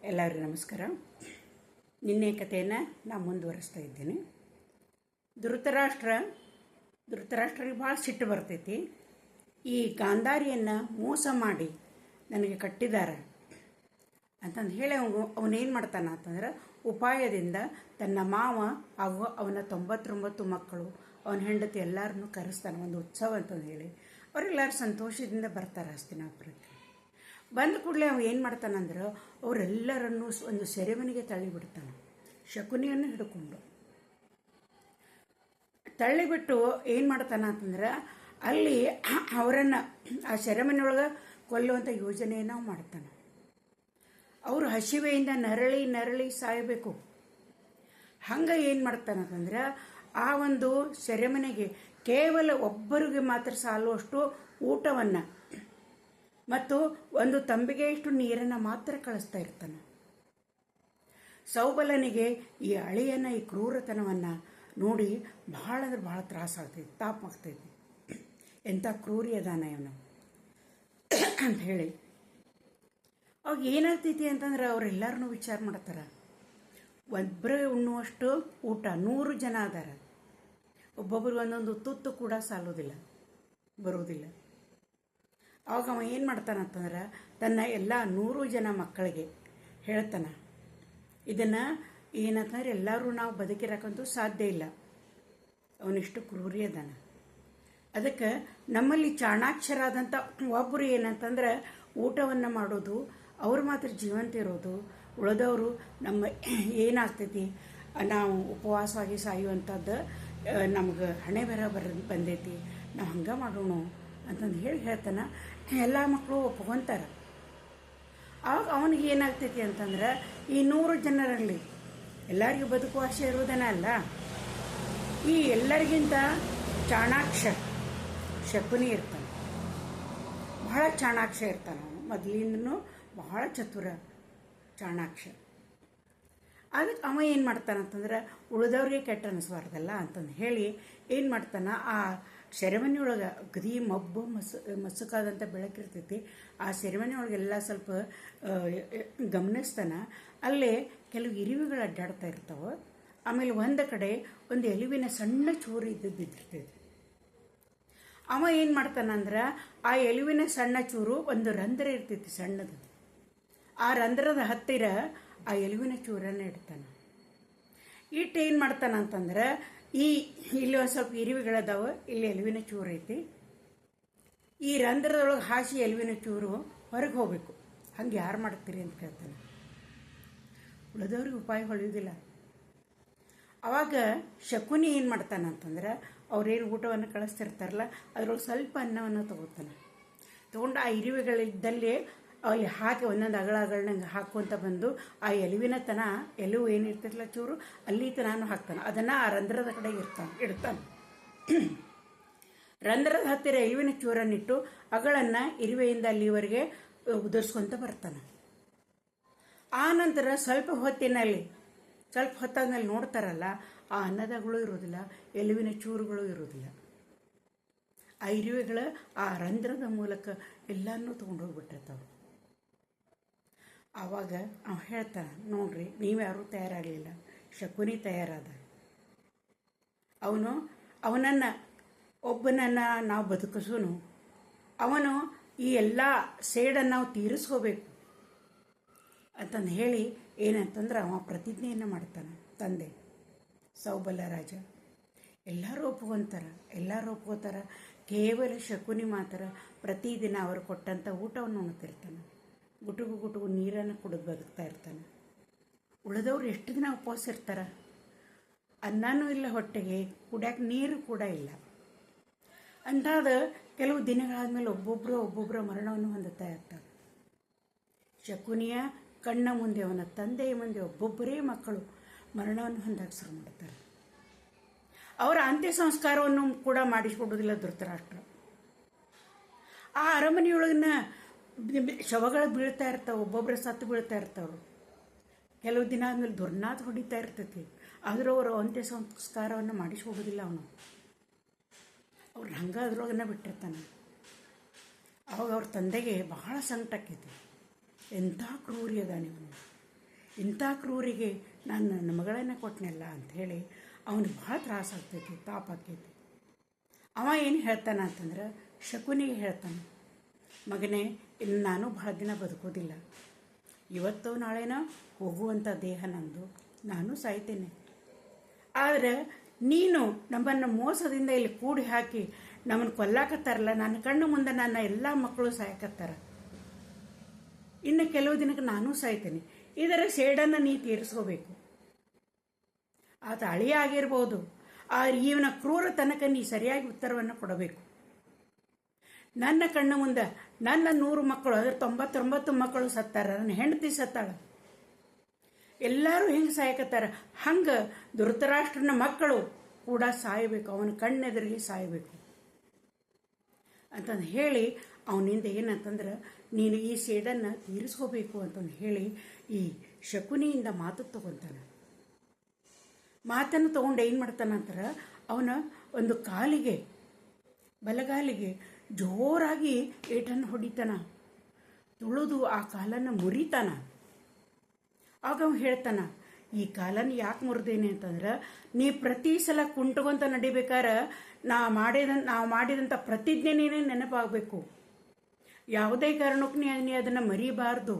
ಎಲ್ಲರಿಗೂ ನಮಸ್ಕಾರ. ನಿನ್ನೆ ಕಥೆಯನ್ನು ನಾನು ಮುಂದುವರಿಸ್ತಾ ಇದ್ದೀನಿ. ಧೃತರಾಷ್ಟ್ರಿಗೆ ಭಾಳ ಸಿಟ್ಟು ಬರ್ತೈತಿ. ಈ ಗಾಂಧಾರಿಯನ್ನು ಮೋಸ ಮಾಡಿ ನನಗೆ ಕಟ್ಟಿದ್ದಾರೆ ಅಂತಂದು ಹೇಳಿ ಅವನೇನು ಮಾಡ್ತಾನ ಅಂತಂದ್ರೆ, ಉಪಾಯದಿಂದ ತನ್ನ ಮಾವ ಹಾಗೂ ಅವನ 99 ಮಕ್ಕಳು, ಅವನ ಹೆಂಡತಿ ಎಲ್ಲರನ್ನೂ ಕರೆಸ್ತಾನೆ ಒಂದು ಉತ್ಸವ ಅಂತಂದು ಹೇಳಿ. ಅವರೆಲ್ಲರೂ ಸಂತೋಷದಿಂದ ಬರ್ತಾರೆ ಹಸ್ತಿನಾಪುರಕ್ಕೆ. ಬಂದ ಕೂಡಲೇ ಅವ ಏನು ಮಾಡ್ತಾನಂದ್ರೆ, ಅವರೆಲ್ಲರನ್ನೂ ಒಂದು ಸೆರೆಮನೆಗೆ ತಳ್ಳಿಬಿಡ್ತಾನೆ. ಶಕುನಿಯನ್ನು ಹಿಡ್ಕೊಂಡು ತಳ್ಳಿಬಿಟ್ಟು ಏನು ಮಾಡ್ತಾನ ಅಂತಂದ್ರೆ, ಅಲ್ಲಿ ಅವರನ್ನು ಆ ಸೆರೆಮನೆಯೊಳಗೆ ಕೊಲ್ಲುವಂಥ ಯೋಜನೆಯನ್ನು ಮಾಡ್ತಾನೆ. ಅವರು ಹಸಿವೆಯಿಂದ ನರಳಿ ಸಾಯಬೇಕು. ಹಂಗೆ ಏನು ಮಾಡ್ತಾನಂತಂದ್ರೆ, ಆ ಒಂದು ಸೆರೆಮನೆಗೆ ಕೇವಲ ಒಬ್ಬರಿಗೆ ಮಾತ್ರ ಸಾಲುವಷ್ಟು ಊಟವನ್ನು ಮತ್ತು ಒಂದು ತಂಬಿಗೆ ಇಷ್ಟು ನೀರನ್ನು ಮಾತ್ರ ಕಳಿಸ್ತಾ ಇರ್ತಾನೆ. ಸೌಬಲನಿಗೆ ಈ ಅಳಿಯನ ಈ ಕ್ರೂರತನವನ್ನು ನೋಡಿ ಭಾಳ ಅಂದ್ರೆ ಭಾಳ ತ್ರಾಸಾಗ್ತೈತಿ, ತಾಪಾಗ್ತೈತಿ. ಎಂಥ ಕ್ರೂರಿ ಅದಾನ ಇವನು ಅಂತ ಹೇಳಿ. ಅವಾಗ ಏನಾಗ್ತೈತಿ ಅಂತಂದ್ರೆ, ಅವರೆಲ್ಲರನ್ನೂ ವಿಚಾರ ಮಾಡ್ತಾರೆ. ಒಬ್ಬರೇ ಉಣ್ಣುವಷ್ಟು ಊಟ 100 ಜನ ಅದಾರ. ಒಬ್ಬೊಬ್ರಿಗೆ ಒಂದೊಂದು ತುತ್ತು ಕೂಡ ಸಾಲೋದಿಲ್ಲ, ಬರುವುದಿಲ್ಲ. ಅವಾಗ ಅವ ಏನು ಮಾಡ್ತಾನಂತಂದ್ರೆ, ತನ್ನ ಎಲ್ಲ 100 ಜನ ಮಕ್ಕಳಿಗೆ ಹೇಳ್ತಾನೆ, ಇದನ್ನು ಏನಂತಂದ್ರೆ ಎಲ್ಲರೂ ನಾವು ಬದುಕಿರಕ್ಕಂತೂ ಸಾಧ್ಯ ಇಲ್ಲ, ಅವನಿಷ್ಟು ಕ್ರೂರಿ ಅದಾನ. ಅದಕ್ಕೆ ನಮ್ಮಲ್ಲಿ ಚಾಣಾಕ್ಷರಾದಂಥ ಒಬ್ಬರು ಏನಂತಂದ್ರೆ, ಊಟವನ್ನು ಮಾಡೋದು, ಅವ್ರು ಮಾತ್ರ ಜೀವಂತ ಇರೋದು, ಉಳಿದವರು ನಮ್ಮ ಏನಾಗ್ತೈತಿ, ನಾವು ಉಪವಾಸವಾಗಿ ಸಾಯುವಂಥದ್ದು ನಮ್ಗೆ ಹಣೆ ಬರ ಬಂದೈತಿ, ನಾವು ಹಂಗೆ ಮಾಡೋಣ ಅಂತಂದು ಹೇಳ್ತಾನೆ. ಎಲ್ಲ ಮಕ್ಕಳು ಒಪ್ಕೊಂತಾರೆ. ಆವಾಗ ಅವನಿಗೆ ಏನಾಗ್ತೈತಿ ಅಂತಂದ್ರೆ, ಈ 100 ಜನರಲ್ಲಿ ಎಲ್ಲರಿಗೂ ಬದುಕುವ ಆಸೆ ಇರುವುದನ್ನ ಅಲ್ಲ, ಈ ಎಲ್ಲರಿಗಿಂತ ಚಾಣಾಕ್ಷ ಶಕುನಿ ಇರ್ತಾನೆ. ಬಹಳ ಚಾಣಾಕ್ಷ ಇರ್ತಾನೆ ಅವನು, ಮೊದಲಿಂದನೂ ಬಹಳ ಚತುರ ಚಾಣಾಕ್ಷ. ಅದಕ್ಕೆ ಅವ ಏನು ಮಾಡ್ತಾನಂತಂದ್ರೆ, ಉಳಿದವ್ರಿಗೆ ಕೆಟ್ಟ ಅನಿಸ್ಬಾರ್ದಲ್ಲ ಅಂತಂದು ಹೇಳಿ ಏನು ಮಾಡ್ತಾನೆ, ಆ ಸೆರೆಮನೆಯೊಳಗೆ ಅಗದಿ ಮಬ್ಬು ಮಸುಕಾದಂಥ ಬೆಳಕಿರ್ತೈತಿ. ಆ ಸೆರೆಮನೆಯೊಳಗೆಲ್ಲ ಸ್ವಲ್ಪ ಗಮನಿಸ್ತಾನೆ. ಅಲ್ಲೇ ಕೆಲವು ಇರುವೆಗಳು ಅಡ್ಡಾಡ್ತಾ ಇರ್ತಾವೆ. ಆಮೇಲೆ ಒಂದು ಕಡೆ ಒಂದು ಎಲುವಿನ ಸಣ್ಣ ಚೂರು ಬಿದ್ದಿರ್ತೈತಿ. ಅವ ಏನು ಮಾಡ್ತಾನಂದ್ರೆ, ಆ ಎಲುವಿನ ಸಣ್ಣ ಚೂರು ಒಂದು ರಂಧ್ರ ಇರ್ತೈತಿ ಸಣ್ಣದು. ಆ ರಂಧ್ರದ ಹತ್ತಿರ ಆ ಎಲುವಿನ ಚೂರನ್ನು ಇಡ್ತಾನೆ. ಇಟ್ಟು ಏನು ಮಾಡ್ತಾನಂತಂದ್ರೆ, ಇಲ್ಲಿ ಒಂದು ಸ್ವಲ್ಪ ಇರುವೆಗಳದಾವ, ಇಲ್ಲಿ ಎಲುವಿನ ಚೂರು ಐತಿ, ಈ ರಂಧ್ರದೊಳಗೆ ಹಾಸಿ ಎಲುವಿನ ಚೂರು ಹೊರಗೆ ಹೋಗ್ಬೇಕು. ಹಂಗೆ ಯಾರು ಮಾಡ್ತೀರಿ ಅಂತ ಕೇಳ್ತಾನೆ. ಉಳಿದವ್ರಿಗೆ ಉಪಾಯ ಹೊಳೆಯೋದಿಲ್ಲ. ಅವಾಗ ಶಕುನಿ ಏನು ಮಾಡ್ತಾನಂತಂದ್ರೆ, ಅವ್ರೇನು ಊಟವನ್ನು ಕಳಿಸ್ತಿರ್ತಾರಲ್ಲ, ಅದ್ರೊಳಗೆ ಸ್ವಲ್ಪ ಅನ್ನವನ್ನು ತೊಗೋತಾನೆ. ತೊಗೊಂಡು ಆ ಇರುವೆಗಳಿದ್ದಲ್ಲೇ ಅಲ್ಲಿ ಹಾಕಿ ಒಂದೊಂದು ಅಗಳಗಳನ್ನ ಹಾಕುವಂತ ಬಂದು ಆ ಎಲುವಿನ ಎಲುವು ಏನಿರ್ತೈತಲ್ಲ ಚೂರು, ಅಲ್ಲಿ ತನಾನು ಹಾಕ್ತಾನೆ. ಅದನ್ನು ಆ ರಂಧ್ರದ ಕಡೆ ಇಡ್ತಾನೆ. ರಂಧ್ರದ ಹತ್ತಿರ ಎಲುವಿನ ಚೂರನ್ನಿಟ್ಟು ಅಗಳನ್ನು ಇರುವೆಯಿಂದ ಅಲ್ಲಿವರೆಗೆ ಉದುರಿಸ್ಕೊಂತ ಬರ್ತಾನೆ. ಆ ನಂತರ ಸ್ವಲ್ಪ ಹೊತ್ತಾದ್ಮೇಲೆ ನೋಡ್ತಾರಲ್ಲ, ಆ ಅನ್ನದಗಳು ಇರೋದಿಲ್ಲ, ಎಲುವಿನ ಚೂರುಗಳು ಇರೋದಿಲ್ಲ. ಆ ಇರುವೆಗಳು ಆ ರಂಧ್ರದ ಮೂಲಕ ಎಲ್ಲನೂ ತೊಗೊಂಡೋಗ್ಬಿಟ್ಟಿರ್ತಾವೆ. ಆವಾಗ ಅವ ಹೇಳ್ತಾನೆ, ನೋಡ್ರಿ, ನೀವ್ಯಾರೂ ತಯಾರಾಗಲಿಲ್ಲ, ಶಕುನಿ ತಯಾರಾದ. ಒಬ್ಬನನ್ನು ನಾವು ಬದುಕಿಸೋನು, ಅವನು ಈ ಎಲ್ಲ ಸೇಡನ್ನು ನಾವು ತೀರಿಸ್ಕೋಬೇಕು ಅಂತಂದು ಹೇಳಿ ಏನಂತಂದ್ರೆ, ಅವ ಪ್ರತಿಜ್ಞೆಯನ್ನು ಮಾಡ್ತಾನೆ. ತಂದೆ ಸೌಬಲ ರಾಜ ಎಲ್ಲರೂ ಒಪ್ಕೋತಾರೆ. ಕೇವಲ ಶಕುನಿ ಮಾತ್ರ ಪ್ರತಿದಿನ ಅವರು ಕೊಟ್ಟಂಥ ಊಟವನ್ನು ಉಣ್ತಿರ್ತಾನೆ. ಗುಟುಗು ನೀರನ್ನು ಕುಡಿದು ಬದುಕ್ತಾ ಇರ್ತಾನೆ. ಉಳಿದವ್ರು ಎಷ್ಟು ದಿನ ಉಪವಾಸ ಇರ್ತಾರೆ? ಅನ್ನನೂ ಇಲ್ಲ ಹೊಟ್ಟೆಗೆ, ಕುಡಿಯೋಕೆ ನೀರು ಕೂಡ ಇಲ್ಲ. ಅಂತಾದ ಕೆಲವು ದಿನಗಳಾದ್ಮೇಲೆ ಒಬ್ಬೊಬ್ಬರು ಮರಣವನ್ನು ಹೊಂದುತ್ತಾ ಇರ್ತಾರೆ. ಶಕುನಿಯ ಕಣ್ಣ ಮುಂದೆ, ಅವನ ತಂದೆಯ ಮುಂದೆ ಒಬ್ಬೊಬ್ಬರೇ ಮಕ್ಕಳು ಮರಣವನ್ನು ಹೊಂದಕ್ಕೆ ಶುರು ಮಾಡ್ತಾರೆ. ಅವರ ಅಂತ್ಯ ಸಂಸ್ಕಾರವನ್ನು ಕೂಡ ಮಾಡಿಸ್ಕೊಡೋದಿಲ್ಲ ಧೃತರಾಷ್ಟ್ರ. ಆ ಅರಮನೆಯೊಳಗಿನ ಶವಗಳು ಬೀಳ್ತಾ ಇರ್ತಾವೆ, ಒಬ್ಬೊಬ್ಬರ ಸತ್ತು ಬೀಳ್ತಾ ಇರ್ತಾವೆ. ಕೆಲವು ದಿನ ಆದ್ಮೇಲೆ ದುರ್ನಾಥ ಹೊಡಿತಾ ಇರ್ತೈತಿ. ಆದರೂ ಅವರು ಅಂತ್ಯ ಸಂಸ್ಕಾರವನ್ನು ಮಾಡಿಸ್ಕೊಡೋದಿಲ್ಲ ಅವನು. ಅವ್ರನ್ನ ಹಂಗೆ ಅದ್ರೊಳಗನ್ನ ಬಿಟ್ಟಿರ್ತಾನೆ. ಅವಾಗ ಅವ್ರ ತಂದೆಗೆ ಬಹಳ ಸಂಕಟ ಆಕೈತಿ. ಎಂಥ ಕ್ರೂರಿ ಅದ ನೀವು. ಇಂಥ ಕ್ರೂರಿಗೆ ನಾನು ನನ್ನ ಮಗಳನ್ನ ಕೊಟ್ಟನಲ್ಲ ಅಂಥೇಳಿ ಅವನಿಗೆ ಭಾಳ ತ್ರಾಸ ಆಗ್ತೈತಿ, ತಾಪ ಆಕೈತಿ. ಅವ ಏನು ಹೇಳ್ತಾನೆ ಅಂತಂದ್ರೆ ಶಕುನಿಗೆ ಹೇಳ್ತಾನೆ, ಮಗನೇ ಇನ್ನು ನಾನು ಭಾಳ ದಿನ ಬದುಕೋದಿಲ್ಲ, ಇವತ್ತು ನಾಳೆನ ಹೋಗುವಂಥ ದೇಹ ನಂದು, ನಾನು ಸಾಯ್ತೇನೆ. ಆದರೆ ನೀನು ನಮ್ಮನ್ನು ಮೋಸದಿಂದ ಇಲ್ಲಿ ಕೂಡಿ ಹಾಕಿ ನಮ್ಮನ್ನು ಕೊಲ್ಲಾಕತ್ತಾರಲ್ಲ, ನನ್ನ ಕಣ್ಣು ಮುಂದೆ ನನ್ನ ಎಲ್ಲ ಮಕ್ಕಳು ಸಾಯಕತ್ತಾರ, ಇನ್ನು ಕೆಲವು ದಿನಕ್ಕೆ ನಾನು ಸಾಯ್ತೇನೆ, ಇದರ ಸೇಡನ್ನು ನೀ ತೀರಿಸ್ಕೋಬೇಕು. ಆತ ಅಳಿಯ ಆಗಿರ್ಬೋದು, ಇವನ ಕ್ರೂರತನಕ ನೀ ಸರಿಯಾಗಿ ಉತ್ತರವನ್ನು ಕೊಡಬೇಕು. ನನ್ನ ಕಣ್ಣು ಮುಂದೆ ನನ್ನ 100 ಮಕ್ಕಳು, ಅದರ 99 ಮಕ್ಕಳು ಸತ್ತಾರ, ನನ್ನ ಹೆಂಡತಿ ಸತ್ತಾಳ, ಎಲ್ಲರೂ ಹೆಂಗೆ ಸಾಯಕತ್ತಾರ, ಹಂಗೆ ಧೃತರಾಷ್ಟ್ರನ ಮಕ್ಕಳು ಕೂಡ ಸಾಯಬೇಕು, ಅವನ ಕಣ್ಣೆದುರಿಗೆ ಸಾಯಬೇಕು ಅಂತಂದು ಹೇಳಿ ಅವನಿಂದ ಏನಂತಂದ್ರೆ ನೀನು ಈ ಸೇಡನ್ನು ತೀರಿಸ್ಕೋಬೇಕು ಅಂತಂದು ಹೇಳಿ ಈ ಶಕುನಿಯಿಂದ ಮಾತು ತಗೊತಾನೆ. ಮಾತನ್ನು ತಗೊಂಡು ಏನು ಮಾಡ್ತಾನಂತಾರೆ, ಅವನ ಒಂದು ಕಾಲಿಗೆ, ಬಲಗಾಲಿಗೆ ಜೋರಾಗಿ ಏಟನ್ನು ಹೊಡಿತಾನ, ತುಳಿದು ಆ ಕಾಲನ್ನು ಮುರಿತಾನ. ಆಗ ಅವನು ಹೇಳ್ತಾನ, ಈ ಕಾಲನ್ನು ಯಾಕೆ ಮುರಿದೇನೆ ಅಂತಂದ್ರೆ ನೀ ಪ್ರತಿ ಸಲ ಕುಂಟುಕೊಂತ ನಡಿಬೇಕಾದ್ರೆ ನಾವು ಮಾಡಿದಂಥ ಪ್ರತಿಜ್ಞೆ ನೀನೇ ನೆನಪಾಗಬೇಕು, ಯಾವುದೇ ಕಾರಣಕ್ಕೂ ನೀ ಅದನ್ನು ಮರಿಬಾರ್ದು.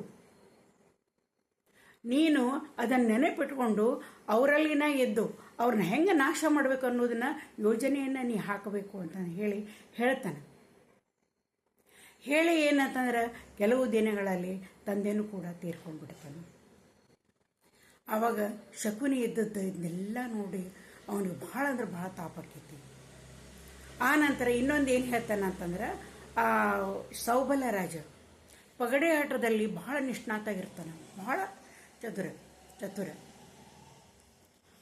ನೀನು ಅದನ್ನು ನೆನಪಿಟ್ಕೊಂಡು ಅವರಲ್ಲಿನ ಎದ್ದು ಅವ್ರನ್ನ ಹೆಂಗೆ ನಾಶ ಮಾಡಬೇಕು ಅನ್ನೋದನ್ನ ಯೋಜನೆಯನ್ನು ನೀ ಹಾಕಬೇಕು ಅಂತ ಹೇಳ್ತಾನೆ. ಹೇಳಿ ಏನಂತಂದ್ರೆ ಕೆಲವು ದಿನಗಳಲ್ಲಿ ತಂದೆನೂ ಕೂಡ ತೀರ್ಕೊಂಡ್ಬಿಡ್ತಾನೆ. ಆವಾಗ ಶಕುನಿ ಇದ್ದದ್ದು ಇದನ್ನೆಲ್ಲ ನೋಡಿ ಅವನಿಗೆ ಭಾಳ ಅಂದ್ರೆ ಭಾಳ ತಾಪಕ್ಕೈತಿ. ಆ ನಂತರ ಇನ್ನೊಂದು ಏನು ಹೇಳ್ತಾನೆ ಅಂತಂದ್ರೆ, ಆ ಸೌಬಲ ರಾಜ ಪಗಡೆ ಆಟದಲ್ಲಿ ಭಾಳ ನಿಷ್ಣಾತಾಗಿರ್ತಾನೆ, ಭಾಳ ಚತುರ.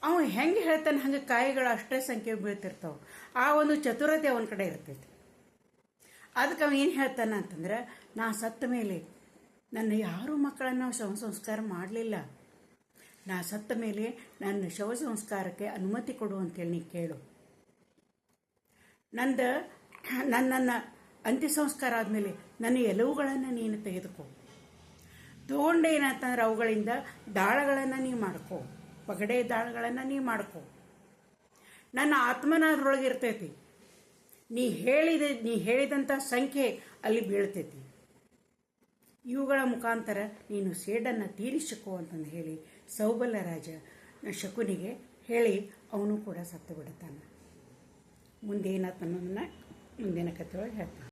ಅವನು ಹೆಂಗೆ ಹೇಳ್ತಾನೆ ಹಂಗೆ ಕಾಯಿಗಳು ಅಷ್ಟೇ ಸಂಖ್ಯೆ ಬೀಳ್ತಿರ್ತಾವೆ. ಆ ಒಂದು ಚತುರತೆ ಅವನ ಕಡೆ ಇರ್ತೈತಿ. ಅದಕ್ಕೆ ಅವನು ಏನು ಹೇಳ್ತಾನೆ ಅಂತಂದ್ರೆ, ನಾ ಸತ್ತ ಮೇಲೆ ನನ್ನ ಯಾರೂ ಮಕ್ಕಳನ್ನು ಶವ ಸಂಸ್ಕಾರ ಮಾಡಲಿಲ್ಲ, ನಾ ಸತ್ತ ಮೇಲೆ ನನ್ನ ಶವ ಸಂಸ್ಕಾರಕ್ಕೆ ಅನುಮತಿ ಕೊಡು ಅಂತೇಳಿ ನೀ ಕೇಳು. ನನ್ನನ್ನು ಅಂತ್ಯ ಸಂಸ್ಕಾರ ಆದಮೇಲೆ ನನ್ನ ಎಲುವುಗಳನ್ನು ನೀನು ತೆಗೆದುಕೋ, ತಗೊಂಡೇನಂತಂದ್ರೆ ಅವುಗಳಿಂದ ದಾಳಗಳನ್ನು ನೀ ಮಾಡ್ಕೋ, ಪಗಡೆ ದಾಳಗಳನ್ನು ನೀ ಮಾಡ್ಕೋ. ನನ್ನ ಆತ್ಮನ ಅದರೊಳಗೆ ಇರ್ತೈತಿ, ನೀ ಹೇಳಿದಂಥ ಸಂಖ್ಯೆ ಅಲ್ಲಿ ಬೀಳ್ತೈತಿ. ಇವುಗಳ ಮುಖಾಂತರ ನೀನು ಸೇಡನ್ನು ತೀರಿಸಿಕೋ ಅಂತಂದು ಹೇಳಿ ಸೌಬಲ ರಾಜ ಶಕುನಿಗೆ ಹೇಳಿ ಅವನು ಕೂಡ ಸತ್ತು ಬಿಡುತ್ತಾನೆ. ಮುಂದೇನಾತ ಅನ್ನೋದನ್ನ ಮುಂದಿನ ಕಥೆಯೊಳಗೆ ಹೇಳ್ತಾನೆ.